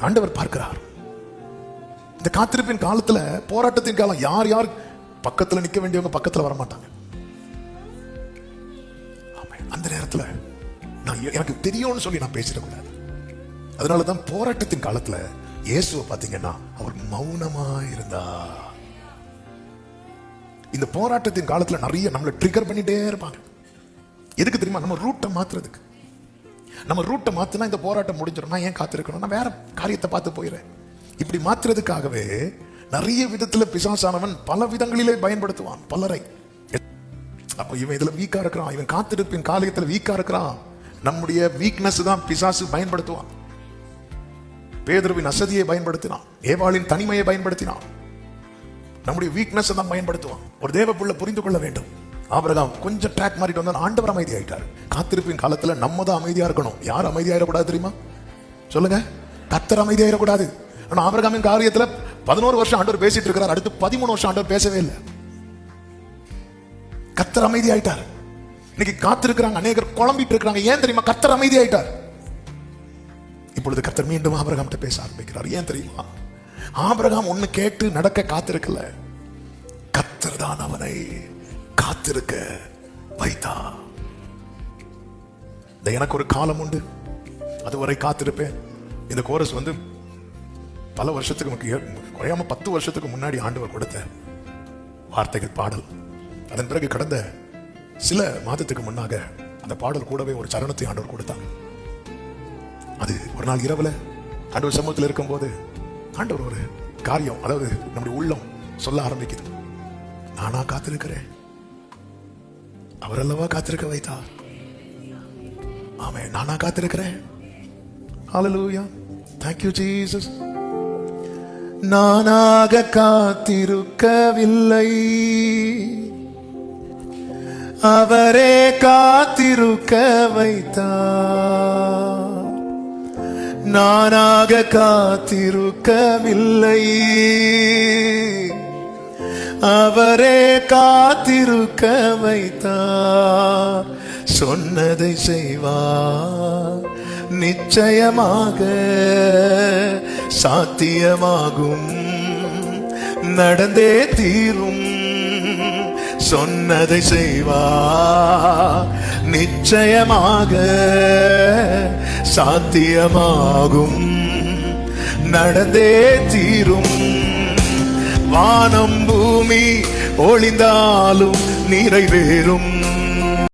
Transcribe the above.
ஆண்டவர் பார்க்கிறார். இந்த காத்திருப்பின் காலத்துல, போராட்டத்தின் காலம், யார் யார் பக்கத்துல நிக்க வேண்டியவங்க பக்கத்துல வரமாட்டாங்க. அந்த நேரத்துல நான் எனக்கு தெரியும்னு சொல்லி நான் பேசிடக்கூடாது. அதனாலதான் போராட்டத்தின் காலத்துல இயேசுவை பாத்தீங்கன்னா அவர் மௌனமா இருந்தா. இந்த போராட்டத்தின் காலத்துல நிறைய நம்மளை ட்ரிகர் பண்ணிட்டே இருப்பாங்க. எதுக்கு தெரியுமா? நம்ம ரூட்டை மாத்துறதுக்கு. நம்ம ரூட்டை மாத்தினா இந்த போராட்டம் முடிஞ்சிடும், நான் ஏன் காத்திருக்கணும், நான் வேற காரியத்தை பார்த்து போயிடுறேன். இப்படி மாத்துறதுக்காகவே நிறைய விதத்துல பிசாசானவன் பல விதங்களிலே பயன்படுத்துவான் பலரை. அப்ப இவன் இதுல வீக்கா இருக்கிறான், இவன் காத்திருப்பின் காலத்துல வீக்கா இருக்கிறான். நம்முடைய வீக்னஸ் தான் பிசாசு பயன்படுத்துவான். பேதுருவின் அசதியை பயன்படுத்தினான், ஏவாளின் தனிமையை பயன்படுத்தினான், நம்முடைய வீக்னஸ் தான் பயன்படுத்துவான். ஒரு தேவ புள்ள புரிந்து கொள்ள வேண்டும். ஆபிரகாம் கொஞ்சம் ட்ராக் மாறிட்டு வந்தா ஆண்டவர் அமைதி ஆயிட்டார். காத்திருப்பின் காலத்துல நம்ம தான் அமைதியா இருக்கணும். யார் அமைதியாயிடக்கூடாது தெரியுமா? சொல்லுங்க. கர்த்தர் அமைதியாயிடக்கூடாது. ஆனா ஆபிரகாமின் காரியத்துல 11 வருஷம் ஆண்டவர் பேசிட்டு இருக்கிறார், அடுத்து 13 வருஷம் ஆண்டவர் பேசவே இல்லை. கர்த்தர் அமைதி ஆயிட்டார். இன்னைக்கு காத்திருக்கிறாங்க அநேகர் குழம்பிட்டு இருக்கிறாங்க. ஏன் தெரியுமா? கர்த்தர் அமைதி ஆயிட்டார். இப்பொழுது கர்த்தர் மீண்டும் ஆபிரகாம் பேச ஆரம்பிக்கிறார். ஏன் தெரியுமா? ஆபிரகாம் ஒண்ணு கேட்டு நடக்க காத்திருக்கல, கர்த்தர் தான் அவனை காத்திருக்க வைத்தா. எனக்கு ஒரு காலம் உண்டு, அதுவரை காத்திருப்பேன். இந்த கோரஸ் பல வருஷத்துக்கு குறையாம 10 வருஷத்துக்கு முன்னாடி ஆண்டவர் கொடுத்த வார்த்தைகள், பாடல். அதன் பிறகு கடந்த சில மாதத்துக்கு முன்னாக அந்த பாடல் கூடவே ஒரு சரணத்தை ஆண்டவர் கொடுத்தாங்க. அது ஒரு நாள் இரவுல ஆண்டவர் சமூகத்தில் இருக்கும் போது ஆண்டவர் ஒரு காரியம், அதாவது நம்முடைய உள்ளம் சொல்ல ஆரம்பிக்குது. நானா காத்திருக்கிறேன், அவர் அல்லவா காத்திருக்க வைத்தார். ஆமே, நானா காத்திருக்கிறேன். ஹல்லேலூயா, thank you Jesus. நானாக காத்திருக்கவில்லை, அவரே காத்திருக்க வைத்தார். நானாக காத்திருக்கவில்லை, அவரே காத்திருக்க வைத்தார். சொன்னதை செய்வார், நிச்சயமாக சாத்தியமாகும், நடந்தே தீரும். சொன்னதை செய்வார், நிச்சயமாக சாத்தியமாகும், நடந்தே தீரும். வானம் பூமி ஒளிந்தாலும் நிறைவேறும்,